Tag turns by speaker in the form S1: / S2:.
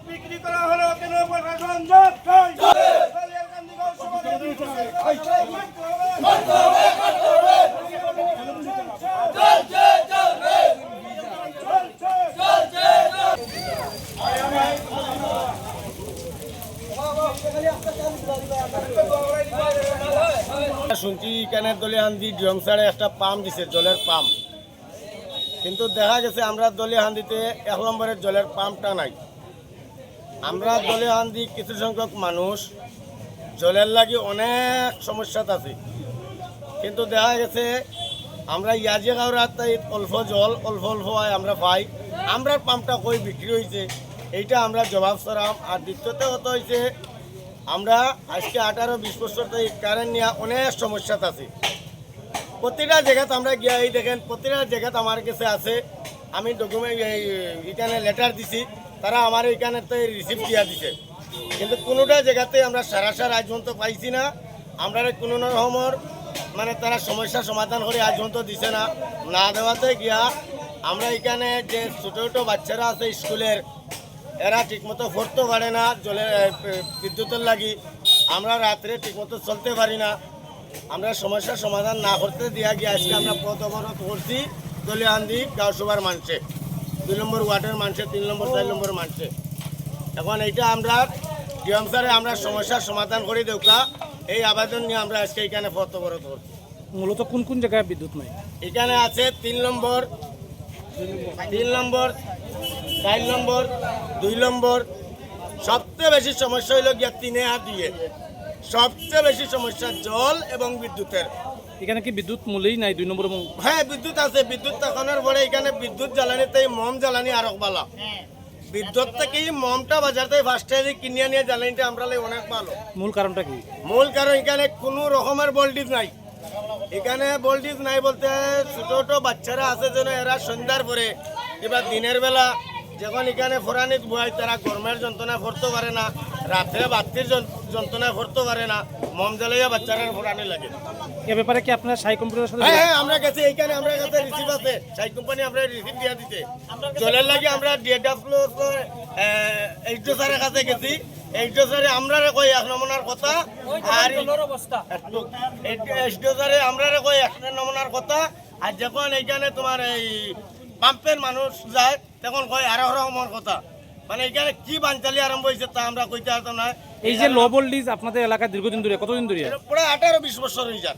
S1: বিক্রি করা হলো কেন প্রশাসন জবাব চাই।
S2: শুনছি এখানে দলিয়াহান্দি ডিয়মসারে একটা পাম্প দিছে, জলের পাম্প, কিন্তু দেখা গেছে আমরা দলিয়াহান্দিতে 1 নম্বরের জলের পাম্পটা নাই। আমরা দলিয়াহান্দি কিছু সংখ্যক মানুষ জলের লাগি অনেক সমস্যাতে আছে, কিন্তু দেখা গেছে আমরা ইয়াজি গাঁওরাত অল্প জল অল্প আমরা পাই, আমরা পাম্পটা কই বিক্রি হয়েছে এইটা আমরা জবাব সরাম। আর দ্বিতীয়ত কথা হয়েছে আমরা আজকে 18-20 বছর থেকে কারেন্ট নিয়ে অনেক সমস্যাতে আছি। প্রতিটা জায়গাতে আমরা গিয়া এই দেখেন প্রতিটা জায়গাতে আমার কাছে আছে, আমি ডকুমেন্ট এখানে লেটার দিছি, তারা আমার এখানে তো রিসিপ্ট দিয়া দিছে, কিন্তু কোনোটা জায়গাতে আমরা সারা আজ পর্যন্ত পাইছি না। আমরা কোনো রকমের মানে তারা সমস্যার সমাধান করে আজ পর্যন্ত দিছে না। না দেওয়াতে গিয়া আমরা এখানে যে ছোটো ছোটো বাচ্চারা আছে স্কুলের, এরা ঠিকমতো পড়তে পারে না, জলের বিদ্যুতের লাগি আমরা রাত্রে ঠিকমতো চলতে পারি না। আমরা সমস্যার সমাধান না করতে দিয়া গিয়ে আজকে আমরা পথ অবরোধ করছি দলিয়াহান্দি গাঁওসভার মানুষে, 2 নম্বর ওয়ার্ডের মানুষে, 3 নম্বর 4 নম্বর মানুষে। এখন এইটা আমরা ডিএমসারে আমরা সমস্যার সমাধান করে দেওয়া এই আবেদন নিয়ে আমরা আজকে এখানে পথ অবরোধ করছি।
S3: মূলত কোন কোন জায়গায় বিদ্যুৎ নাই?
S2: এখানে আছে 3 নম্বর 4 নম্বর 2 নম্বর। সবচেয়ে বেশি সমস্যা হইল গিয়া 3 আর 2, সবচেয়ে বেশি সমস্যা জল এবং বিদ্যুতের।
S3: এখানে কি বিদ্যুৎ মূলেই নাই 2 নম্বর?
S2: হ্যাঁ বিদ্যুৎ আছে, বিদ্যুৎ থাকানোর পরে এখানে বিদ্যুৎ জ্বালানিতে মম জ্বালানি আরো ভালো। বিদ্যুৎ থেকে মমটা বাজার থেকে ফার্স্টে কিনে নিয়ে জ্বালানিটা আমরা অনেক ভালো।
S3: মূল কারণটা কি?
S2: মূল কারণ এখানে কোনো রকমের ভোল্টেজ নাই। এখানে ভোল্টেজ নাই বলতে ছোট ছোট বাচ্চারা আছে যেন এরা সন্ধ্যার পরে কিংবা দিনের বেলা যখন এখানে ফোরানিত বয় তারা গরমের যন্ত্রণা করতে পারে না, রাত্রে বাতির যন্ত্রণা করতে পারে না, মম জ্বালাইয়া বাচ্চারা ফোরানি লাগে।
S3: এ ব্যাপারে কি আপনার সাই কোম্পানির সাথে?
S2: হ্যাঁ আমরা গেছি, এইখানে আমরা কাছে রিসিভ আছে, সাই কোম্পানি আমরা রিসিভ দিয়া দিতে। জলের লাগে আমরা এইচডি স্যারের কাছে গেছি, এইচডি স্যারে আমরা কই 1 নমুনার কথা, আর এইচডি স্যারে আমরা কই 1 নমুনার কথা। আর যখন এইখানে তোমার এই পাম্পের মানুষ যায় তখন কয় আরো রকমের কথা। মানে এখানে কি বানচালি আরম্ভ হয়েছে তা আমরা কইতে পারতাম না।
S3: এই যে লো ভোল্টেজ আপনাদের এলাকায় দীর্ঘদিন ধরে, কতদিন ধরে?
S2: প্রায় 18-20 বছর হয়ে যায়।